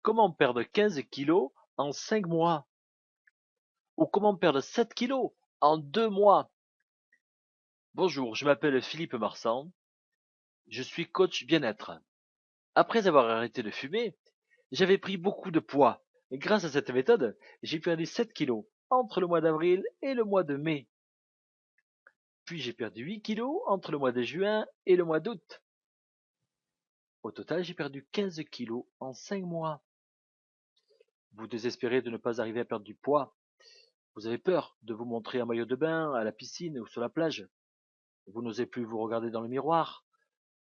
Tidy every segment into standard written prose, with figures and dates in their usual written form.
Comment perdre 15 kilos en 5 mois? Ou comment perdre 7 kilos en 2 mois? Bonjour, je m'appelle Philippe Marsan, je suis coach bien-être. Après avoir arrêté de fumer, j'avais pris beaucoup de poids. Et grâce à cette méthode, j'ai perdu 7 kilos entre le mois d'avril et le mois de mai. Puis j'ai perdu 8 kilos entre le mois de juin et le mois d'août. Au total, j'ai perdu 15 kilos en 5 mois. Vous désespérez de ne pas arriver à perdre du poids. Vous avez peur de vous montrer en maillot de bain, à la piscine ou sur la plage. Vous n'osez plus vous regarder dans le miroir.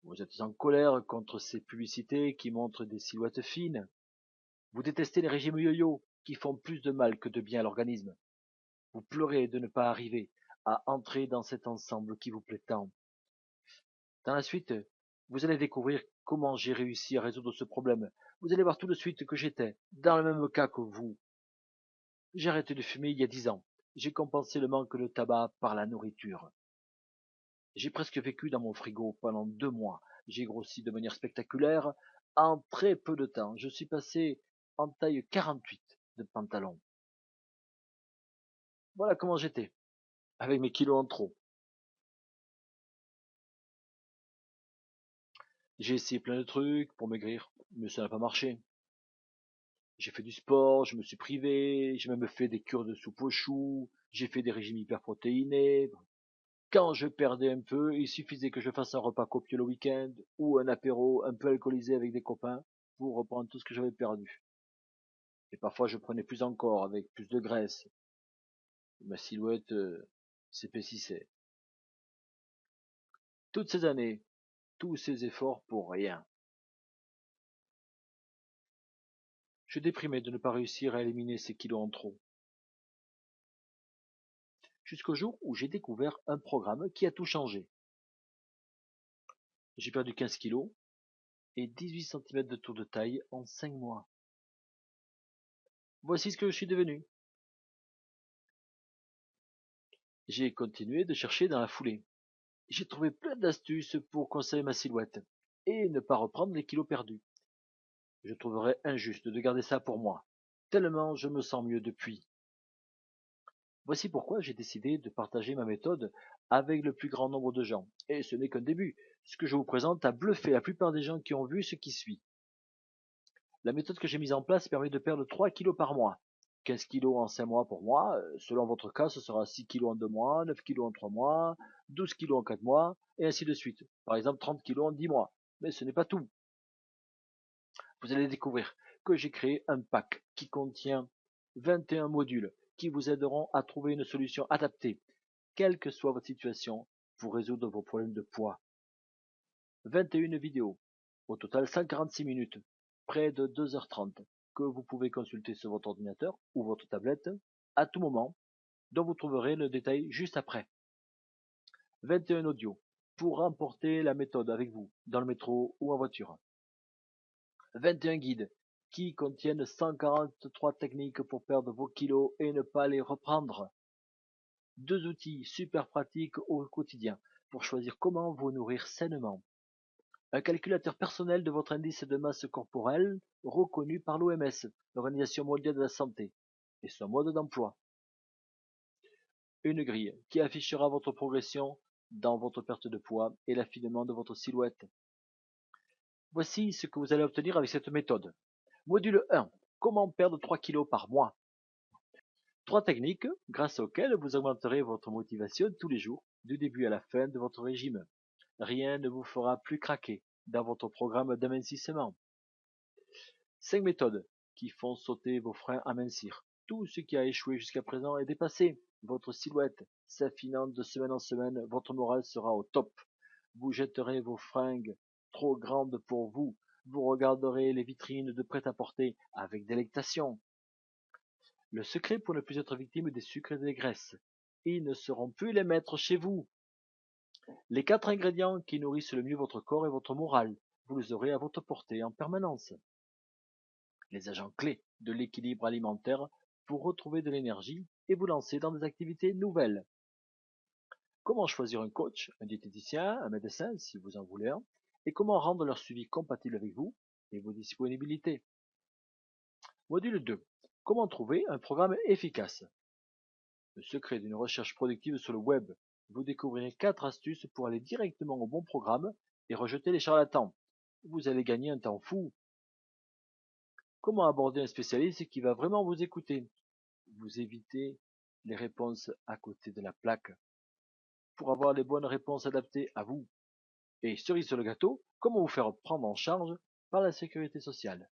Vous êtes en colère contre ces publicités qui montrent des silhouettes fines. Vous détestez les régimes yo-yo qui font plus de mal que de bien à l'organisme. Vous pleurez de ne pas arriver à entrer dans cet ensemble qui vous plaît tant. Dans la suite, vous allez découvrir comment j'ai réussi à résoudre ce problème. Vous allez voir tout de suite que j'étais dans le même cas que vous. J'ai arrêté de fumer il y a 10 ans. J'ai compensé le manque de tabac par la nourriture. J'ai presque vécu dans mon frigo pendant 2 mois. J'ai grossi de manière spectaculaire en très peu de temps. Je suis passé en taille 48 de pantalon. Voilà comment j'étais, avec mes kilos en trop. J'ai essayé plein de trucs pour maigrir, mais ça n'a pas marché. J'ai fait du sport, je me suis privé, j'ai même fait des cures de soupe aux choux, j'ai fait des régimes hyperprotéinés. Quand je perdais un peu, il suffisait que je fasse un repas copieux le week-end ou un apéro un peu alcoolisé avec des copains pour reprendre tout ce que j'avais perdu. Et parfois je prenais plus encore avec plus de graisse. Ma silhouette s'épaississait. Toutes ces années, tous ces efforts pour rien. Je déprimais de ne pas réussir à éliminer ces kilos en trop. Jusqu'au jour où j'ai découvert un programme qui a tout changé. J'ai perdu 15 kilos et 18 centimètres de tour de taille en 5 mois. Voici ce que je suis devenu. J'ai continué de chercher dans la foulée. J'ai trouvé plein d'astuces pour conserver ma silhouette et ne pas reprendre les kilos perdus. Je trouverais injuste de garder ça pour moi, tellement je me sens mieux depuis. Voici pourquoi j'ai décidé de partager ma méthode avec le plus grand nombre de gens. Et ce n'est qu'un début. Ce que je vous présente a bluffé la plupart des gens qui ont vu ce qui suit. La méthode que j'ai mise en place permet de perdre 3 kilos par mois. 15 kilos en 5 mois pour moi, selon votre cas, ce sera 6 kilos en 2 mois, 9 kilos en 3 mois, 12 kilos en 4 mois, et ainsi de suite. Par exemple, 30 kilos en 10 mois. Mais ce n'est pas tout. Vous allez découvrir que j'ai créé un pack qui contient 21 modules qui vous aideront à trouver une solution adaptée, quelle que soit votre situation, pour résoudre vos problèmes de poids. 21 vidéos, au total 146 minutes, près de 2h30, que vous pouvez consulter sur votre ordinateur ou votre tablette à tout moment, dont vous trouverez le détail juste après. 21 audios, pour remporter la méthode avec vous, dans le métro ou en voiture. 21 guides, qui contiennent 143 techniques pour perdre vos kilos et ne pas les reprendre. 2 outils super pratiques au quotidien, pour choisir comment vous nourrir sainement. Un calculateur personnel de votre indice de masse corporelle reconnu par l'OMS, l'Organisation mondiale de la santé, et son mode d'emploi. Une grille qui affichera votre progression dans votre perte de poids et l'affinement de votre silhouette. Voici ce que vous allez obtenir avec cette méthode. Module 1. Comment perdre 3 kilos par mois. 3 techniques grâce auxquelles vous augmenterez votre motivation tous les jours, du début à la fin de votre régime. Rien ne vous fera plus craquer dans votre programme d'amincissement. 5 méthodes qui font sauter vos freins à mincir. Tout ce qui a échoué jusqu'à présent est dépassé. Votre silhouette s'affinant de semaine en semaine, votre morale sera au top. Vous jetterez vos fringues trop grandes pour vous. Vous regarderez les vitrines de prêt-à-porter avec délectation. Le secret pour ne plus être victime des sucres et des graisses. Ils ne seront plus les maîtres chez vous. Les 4 ingrédients qui nourrissent le mieux votre corps et votre morale. Vous les aurez à votre portée en permanence. Les agents clés de l'équilibre alimentaire pour retrouver de l'énergie et vous lancer dans des activités nouvelles. Comment choisir un coach, un diététicien, un médecin si vous en voulez un, et comment rendre leur suivi compatible avec vous et vos disponibilités. Module 2. Comment trouver un programme efficace? Le secret d'une recherche productive sur le web. Vous découvrirez 4 astuces pour aller directement au bon programme et rejeter les charlatans. Vous allez gagner un temps fou. Comment aborder un spécialiste qui va vraiment vous écouter? Vous évitez les réponses à côté de la plaque pour avoir les bonnes réponses adaptées à vous. Et cerise sur le gâteau, comment vous faire prendre en charge par la sécurité sociale?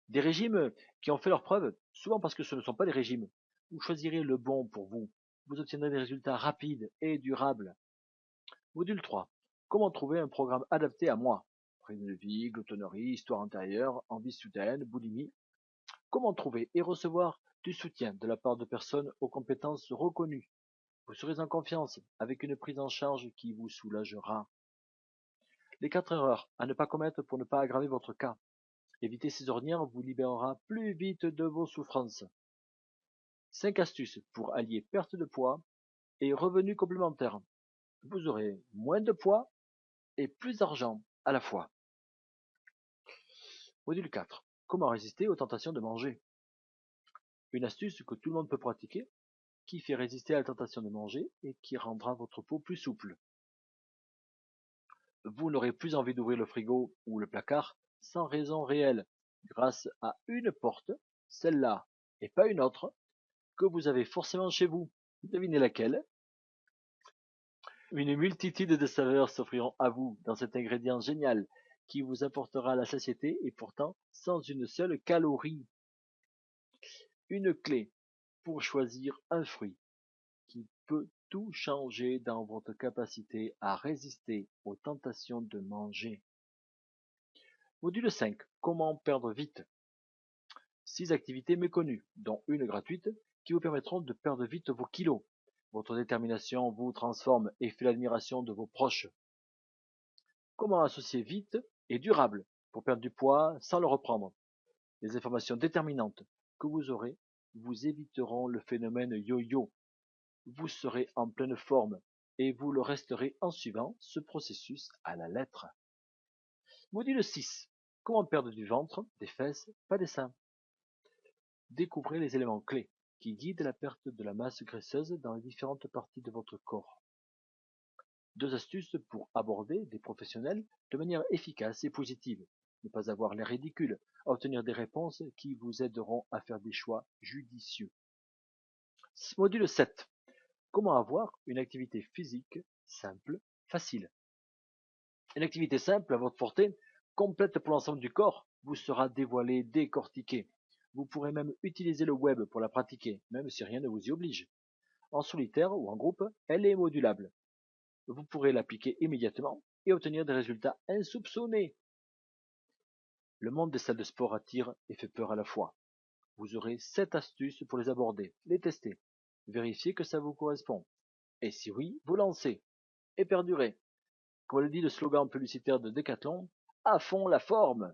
Des régimes qui ont fait leurs preuves, souvent parce que ce ne sont pas des régimes. Vous choisirez le bon pour vous. Vous obtiendrez des résultats rapides et durables. Module 3. Comment trouver un programme adapté à moi? Rythme de vie, gloutonnerie, histoire intérieure, envie soudaine, boulimie. Comment trouver et recevoir du soutien de la part de personnes aux compétences reconnues? Vous serez en confiance avec une prise en charge qui vous soulagera. Les 4 erreurs à ne pas commettre pour ne pas aggraver votre cas. Éviter ces ornières vous libérera plus vite de vos souffrances. 5 astuces pour allier perte de poids et revenus complémentaires. Vous aurez moins de poids et plus d'argent à la fois. Module 4. Comment résister aux tentations de manger? Une astuce que tout le monde peut pratiquer, qui fait résister à la tentation de manger et qui rendra votre peau plus souple. Vous n'aurez plus envie d'ouvrir le frigo ou le placard sans raison réelle, grâce à une porte, celle-là et pas une autre, que vous avez forcément chez vous. Devinez laquelle? Une multitude de saveurs s'offriront à vous dans cet ingrédient génial qui vous apportera la satiété et pourtant sans une seule calorie. Une clé pour choisir un fruit qui peut tout changer dans votre capacité à résister aux tentations de manger. Module 5. Comment perdre vite? 6 activités méconnues, dont une gratuite, qui vous permettront de perdre vite vos kilos. Votre détermination vous transforme et fait l'admiration de vos proches. Comment associer vite et durable pour perdre du poids sans le reprendre? Les informations déterminantes que vous aurez vous éviteront le phénomène yo-yo. Vous serez en pleine forme et vous le resterez en suivant ce processus à la lettre. Module 6. Comment perdre du ventre, des fesses, pas des seins? Découvrez les éléments clés qui guident la perte de la masse graisseuse dans les différentes parties de votre corps. 2 astuces pour aborder des professionnels de manière efficace et positive. Ne pas avoir l'air ridicule, à obtenir des réponses qui vous aideront à faire des choix judicieux. Module 7. Comment avoir une activité physique simple, facile? Une activité simple à votre portée, complète pour l'ensemble du corps, vous sera dévoilée, décortiquée. Vous pourrez même utiliser le web pour la pratiquer, même si rien ne vous y oblige. En solitaire ou en groupe, elle est modulable. Vous pourrez l'appliquer immédiatement et obtenir des résultats insoupçonnés. Le monde des salles de sport attire et fait peur à la fois. Vous aurez 7 astuces pour les aborder, les tester, vérifier que ça vous correspond. Et si oui, vous lancez et perdurez. Comme le dit le slogan publicitaire de Decathlon, à fond la forme.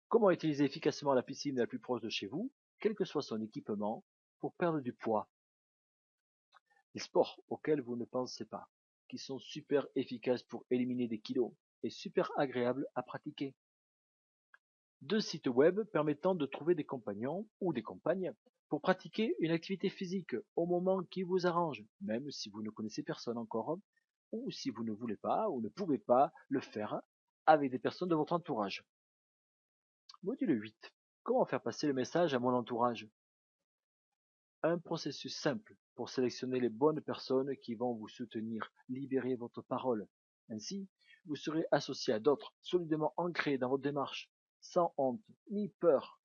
Comment utiliser efficacement la piscine la plus proche de chez vous, quel que soit son équipement, pour perdre du poids? Les sports auxquels vous ne pensez pas, qui sont super efficaces pour éliminer des kilos et super agréables à pratiquer. 2 sites web permettant de trouver des compagnons ou des compagnes pour pratiquer une activité physique au moment qui vous arrange, même si vous ne connaissez personne encore, ou si vous ne voulez pas ou ne pouvez pas le faire avec des personnes de votre entourage. Module 8. Comment faire passer le message à mon entourage? Un processus simple pour sélectionner les bonnes personnes qui vont vous soutenir, libérer votre parole. Ainsi, vous serez associé à d'autres, solidement ancrés dans votre démarche, sans honte ni peur.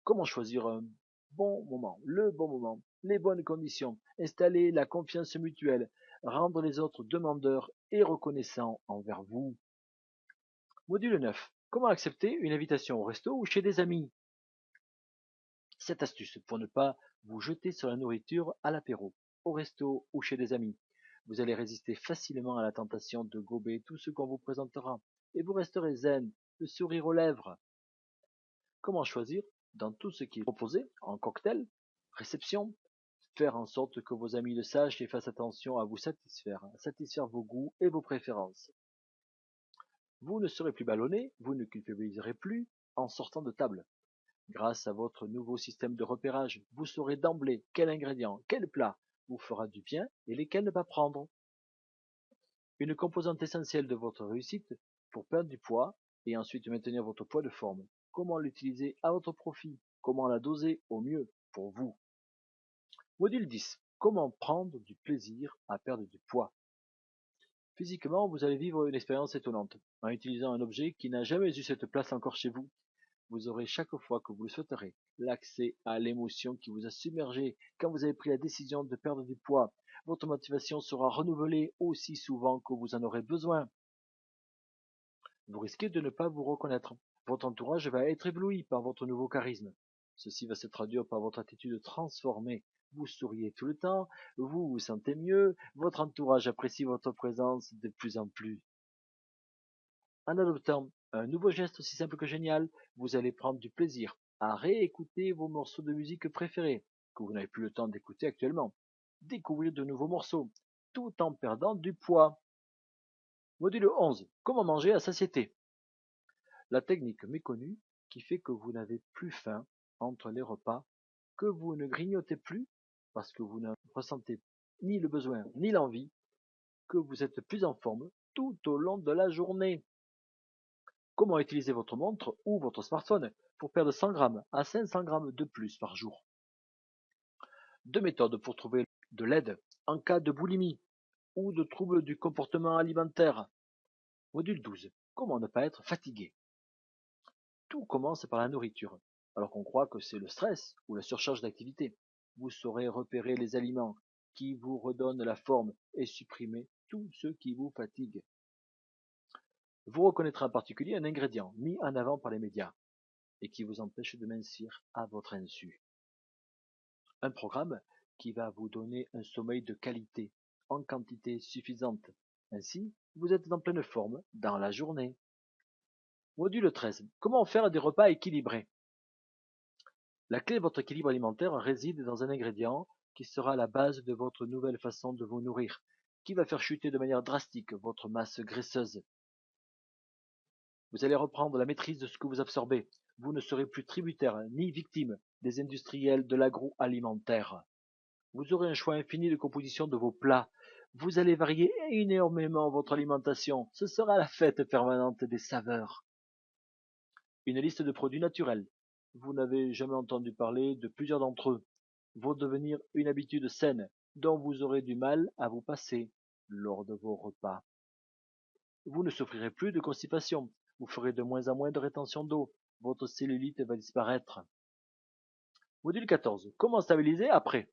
Comment choisir un bon moment, le bon moment, les bonnes conditions, installer la confiance mutuelle, rendre les autres demandeurs et reconnaissants envers vous. Module 9. Comment accepter une invitation au resto ou chez des amis? Cette astuce pour ne pas vous jeter sur la nourriture à l'apéro, au resto ou chez des amis. Vous allez résister facilement à la tentation de gober tout ce qu'on vous présentera et vous resterez zen, le sourire aux lèvres. Comment choisir dans tout ce qui est proposé en cocktail, réception, faire en sorte que vos amis le sachent et fassent attention à vous satisfaire vos goûts et vos préférences. Vous ne serez plus ballonné, vous ne culpabiliserez plus, en sortant de table. Grâce à votre nouveau système de repérage, vous saurez d'emblée quel ingrédient, quel plat vous fera du bien et lesquels ne pas prendre. Une composante essentielle de votre réussite pour perdre du poids et ensuite maintenir votre poids de forme. Comment l'utiliser à votre profit? Comment la doser au mieux pour vous? Module 10. Comment prendre du plaisir à perdre du poids? Physiquement, vous allez vivre une expérience étonnante. En utilisant un objet qui n'a jamais eu cette place encore chez vous, vous aurez chaque fois que vous le souhaiterez l'accès à l'émotion qui vous a submergé quand vous avez pris la décision de perdre du poids. Votre motivation sera renouvelée aussi souvent que vous en aurez besoin. Vous risquez de ne pas vous reconnaître. Votre entourage va être ébloui par votre nouveau charisme. Ceci va se traduire par votre attitude transformée. Vous souriez tout le temps, vous vous sentez mieux, votre entourage apprécie votre présence de plus en plus. En adoptant un nouveau geste aussi simple que génial, vous allez prendre du plaisir à réécouter vos morceaux de musique préférés, que vous n'avez plus le temps d'écouter actuellement. Découvrir de nouveaux morceaux, tout en perdant du poids. Module 11. Comment manger à satiété? La technique méconnue qui fait que vous n'avez plus faim entre les repas, que vous ne grignotez plus parce que vous ne ressentez ni le besoin ni l'envie, que vous êtes plus en forme tout au long de la journée. Comment utiliser votre montre ou votre smartphone pour perdre 100 grammes à 500 grammes de plus par jour? Deux méthodes pour trouver de l'aide en cas de boulimie ou de troubles du comportement alimentaire. Module 12. Comment ne pas être fatigué? Tout commence par la nourriture, alors qu'on croit que c'est le stress ou la surcharge d'activité. Vous saurez repérer les aliments qui vous redonnent la forme et supprimer tout ce qui vous fatigue. Vous reconnaîtrez en particulier un ingrédient mis en avant par les médias et qui vous empêche de mincir à votre insu. Un programme qui va vous donner un sommeil de qualité en quantité suffisante. Ainsi, vous êtes en pleine forme dans la journée. Module 13. Comment faire des repas équilibrés? La clé de votre équilibre alimentaire réside dans un ingrédient qui sera la base de votre nouvelle façon de vous nourrir, qui va faire chuter de manière drastique votre masse graisseuse. Vous allez reprendre la maîtrise de ce que vous absorbez. Vous ne serez plus tributaire ni victime des industriels de l'agroalimentaire. Vous aurez un choix infini de composition de vos plats. Vous allez varier énormément votre alimentation. Ce sera la fête permanente des saveurs. Une liste de produits naturels. Vous n'avez jamais entendu parler de plusieurs d'entre eux. Vont devenir une habitude saine dont vous aurez du mal à vous passer lors de vos repas. Vous ne souffrirez plus de constipation. Vous ferez de moins en moins de rétention d'eau. Votre cellulite va disparaître. Module 14. Comment stabiliser après?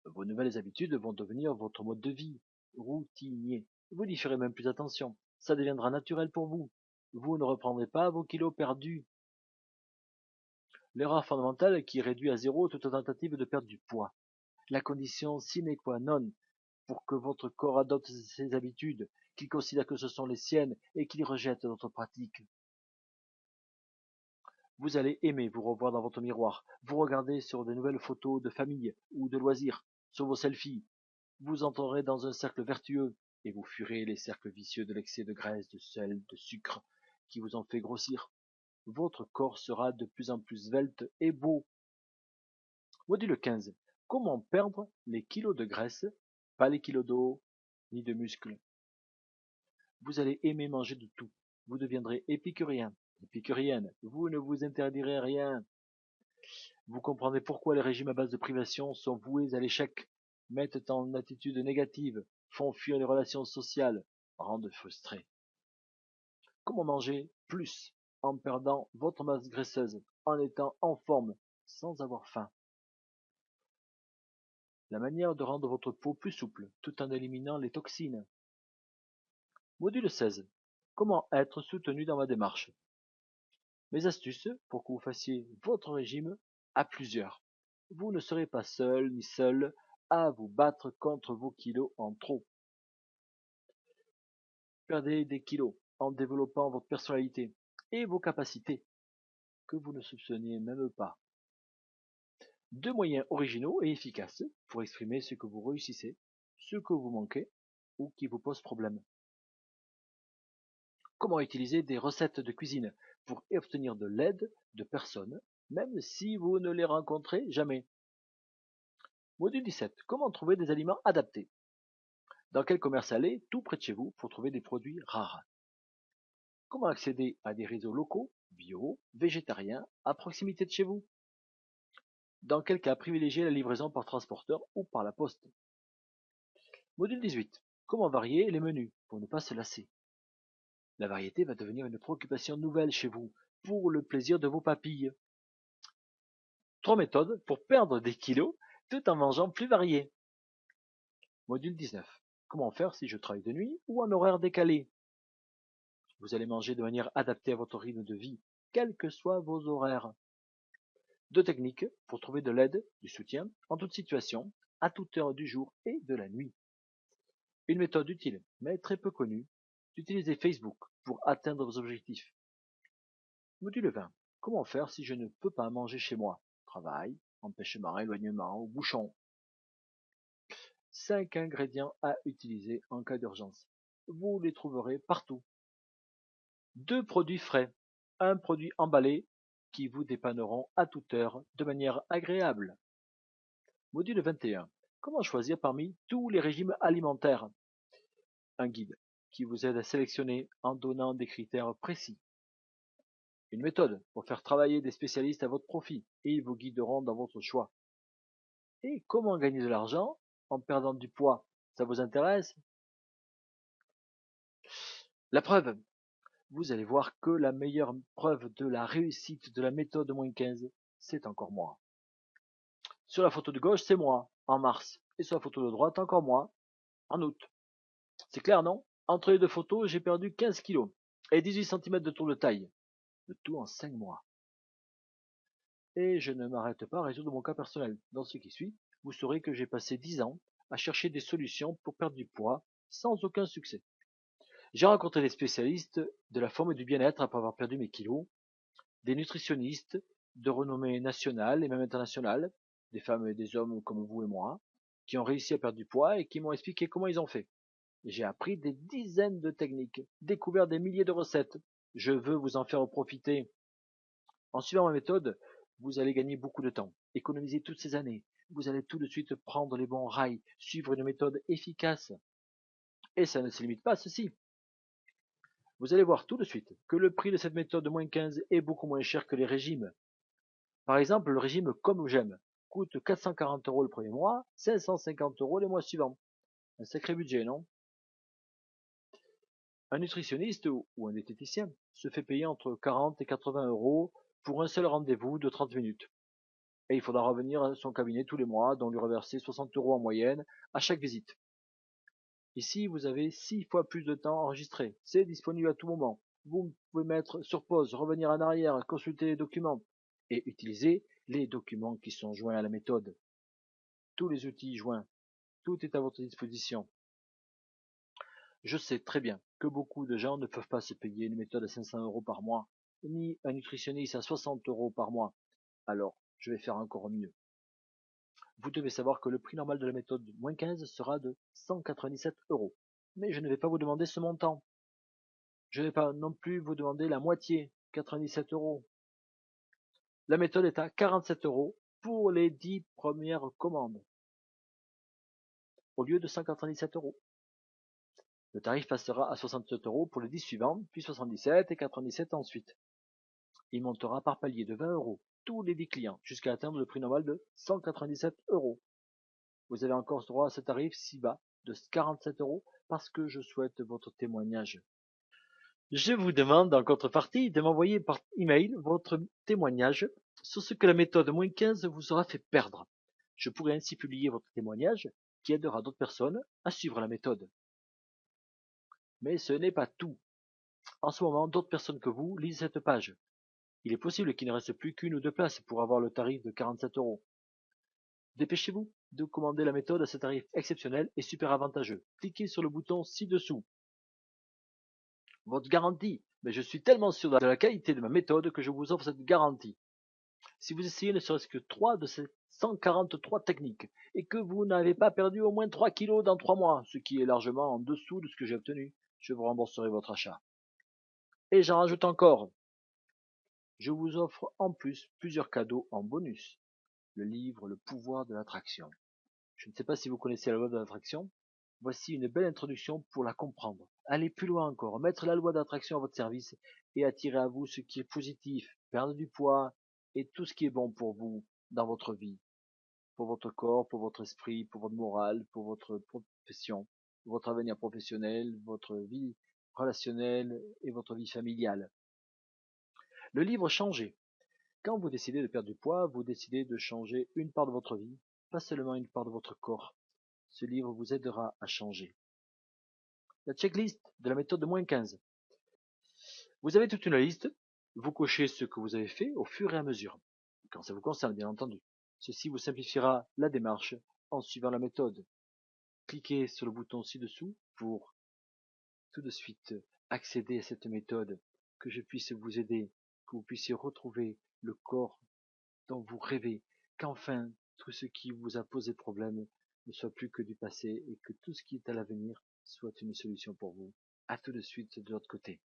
Vos nouvelles habitudes vont devenir votre mode de vie, routinier. Vous n'y ferez même plus attention. Ça deviendra naturel pour vous. Vous ne reprendrez pas vos kilos perdus. L'erreur fondamentale qui réduit à zéro toute tentative de perdre du poids. La condition sine qua non pour que votre corps adopte ses habitudes, qu'il considère que ce sont les siennes et qu'il rejette d'autres pratiques. Vous allez aimer vous revoir dans votre miroir, vous regarder sur de nouvelles photos de famille ou de loisirs, sur vos selfies. Vous entrerez dans un cercle vertueux et vous fuirez les cercles vicieux de l'excès de graisse, de sel, de sucre qui vous ont fait grossir. Votre corps sera de plus en plus svelte et beau. Module 15. Comment perdre les kilos de graisse, pas les kilos d'eau ni de muscles? Vous allez aimer manger de tout. Vous deviendrez épicurien, épicurienne. Vous ne vous interdirez rien. Vous comprendrez pourquoi les régimes à base de privation sont voués à l'échec, mettent en attitude négative, font fuir les relations sociales, rendent frustrés. Comment manger plus en perdant votre masse graisseuse, en étant en forme, sans avoir faim? La manière de rendre votre peau plus souple, tout en éliminant les toxines. Module 16. Comment être soutenu dans ma démarche? Mes astuces pour que vous fassiez votre régime à plusieurs. Vous ne serez pas seul ni seul à vous battre contre vos kilos en trop. Perdez des kilos en développant votre personnalité et vos capacités que vous ne soupçonniez même pas. Deux moyens originaux et efficaces pour exprimer ce que vous réussissez, ce que vous manquez ou qui vous pose problème. Comment utiliser des recettes de cuisine pour obtenir de l'aide de personnes, même si vous ne les rencontrez jamais. Module 17. Comment trouver des aliments adaptés. Dans quel commerce aller, tout près de chez vous, pour trouver des produits rares. Comment accéder à des réseaux locaux, bio, végétariens, à proximité de chez vous. Dans quel cas privilégier la livraison par transporteur ou par la poste. Module 18. Comment varier les menus pour ne pas se lasser. La variété va devenir une préoccupation nouvelle chez vous, pour le plaisir de vos papilles. 3 méthodes pour perdre des kilos tout en mangeant plus varié. Module 19. Comment faire si je travaille de nuit ou en horaire décalé. Vous allez manger de manière adaptée à votre rythme de vie, quels que soient vos horaires. 2 techniques pour trouver de l'aide, du soutien, en toute situation, à toute heure du jour et de la nuit. Une méthode utile, mais très peu connue, d'utiliser Facebook pour atteindre vos objectifs. Module 20. Comment faire si je ne peux pas manger chez moi. Travail, empêchement, éloignement ou bouchon. 5 ingrédients à utiliser en cas d'urgence. Vous les trouverez partout. 2 produits frais. Un produit emballé qui vous dépanneront à toute heure de manière agréable. Module 21. Comment choisir parmi tous les régimes alimentaires. Un guide qui vous aide à sélectionner en donnant des critères précis. Une méthode pour faire travailler des spécialistes à votre profit et ils vous guideront dans votre choix. Et comment gagner de l'argent en perdant du poids. Ça vous intéresse? La preuve. Vous allez voir que la meilleure preuve de la réussite de la méthode -15, c'est encore moi. Sur la photo de gauche, c'est moi, en mars. Et sur la photo de droite, encore moi, en août. C'est clair, non? Entre les deux photos, j'ai perdu 15 kilos et 18 cm de tour de taille. Le tout en 5 mois. Et je ne m'arrête pas à résoudre mon cas personnel. Dans ce qui suit, vous saurez que j'ai passé 10 ans à chercher des solutions pour perdre du poids sans aucun succès. J'ai rencontré des spécialistes de la forme et du bien-être après avoir perdu mes kilos, des nutritionnistes de renommée nationale et même internationale, des femmes et des hommes comme vous et moi, qui ont réussi à perdre du poids et qui m'ont expliqué comment ils ont fait. J'ai appris des dizaines de techniques, découvert des milliers de recettes. Je veux vous en faire profiter. En suivant ma méthode, vous allez gagner beaucoup de temps, économiser toutes ces années. Vous allez tout de suite prendre les bons rails, suivre une méthode efficace. Et ça ne se limite pas à ceci. Vous allez voir tout de suite que le prix de cette méthode -15 est beaucoup moins cher que les régimes. Par exemple, le régime Comme j'aime coûte 440 € le premier mois, 550 € les mois suivants. Un sacré budget, non? Un nutritionniste ou un diététicien se fait payer entre 40 et 80 € pour un seul rendez-vous de 30 minutes. Et il faudra revenir à son cabinet tous les mois, donc lui reverser 60 € en moyenne à chaque visite. Ici, vous avez 6 fois plus de temps enregistré. C'est disponible à tout moment. Vous pouvez mettre sur pause, revenir en arrière, consulter les documents et utiliser les documents qui sont joints à la méthode. Tous les outils joints, tout est à votre disposition. Je sais très bien que beaucoup de gens ne peuvent pas se payer une méthode à 500 € par mois, ni un nutritionniste à 60 € par mois. Alors, je vais faire encore mieux. Vous devez savoir que le prix normal de la méthode -15 sera de 197 €. Mais je ne vais pas vous demander ce montant. Je ne vais pas non plus vous demander la moitié, 97 €. La méthode est à 47 € pour les 10 premières commandes, au lieu de 197 €. Le tarif passera à 67 € pour les 10 suivants, puis 77 et 97 ensuite. Il montera par palier de 20 € tous les 10 clients, jusqu'à atteindre le prix normal de 197 €. Vous avez encore droit à ce tarif si bas de 47 € parce que je souhaite votre témoignage. Je vous demande en contrepartie de m'envoyer par email votre témoignage sur ce que la méthode -15 vous aura fait perdre. Je pourrai ainsi publier votre témoignage qui aidera d'autres personnes à suivre la méthode. Mais ce n'est pas tout. En ce moment, d'autres personnes que vous lisent cette page. Il est possible qu'il ne reste plus qu'une ou deux places pour avoir le tarif de 47 €. Dépêchez-vous de commander la méthode à ce tarif exceptionnel et super avantageux. Cliquez sur le bouton ci-dessous. Votre garantie. Mais je suis tellement sûr de la qualité de ma méthode que je vous offre cette garantie. Si vous essayez ne serait-ce que 3 de ces 143 techniques et que vous n'avez pas perdu au moins 3 kilos dans 3 mois, ce qui est largement en dessous de ce que j'ai obtenu, je vous rembourserai votre achat. Et j'en rajoute encore. Je vous offre en plus plusieurs cadeaux en bonus. Le livre Le pouvoir de l'attraction. Je ne sais pas si vous connaissez la loi de l'attraction. Voici une belle introduction pour la comprendre. Allez plus loin encore, mettre la loi d'attraction à votre service et attirer à vous ce qui est positif, perdre du poids et tout ce qui est bon pour vous dans votre vie, pour votre corps, pour votre esprit, pour votre morale, pour votre profession, votre avenir professionnel, votre vie relationnelle et votre vie familiale. Le livre Changer. Quand vous décidez de perdre du poids, vous décidez de changer une part de votre vie, pas seulement une part de votre corps. Ce livre vous aidera à changer. La checklist de la méthode de -15. Vous avez toute une liste, vous cochez ce que vous avez fait au fur et à mesure, quand ça vous concerne bien entendu. Ceci vous simplifiera la démarche en suivant la méthode. Cliquez sur le bouton ci-dessous pour tout de suite accéder à cette méthode, que je puisse vous aider, que vous puissiez retrouver le corps dont vous rêvez, qu'enfin tout ce qui vous a posé problème ne soit plus que du passé et que tout ce qui est à l'avenir soit une solution pour vous. À tout de suite de l'autre côté.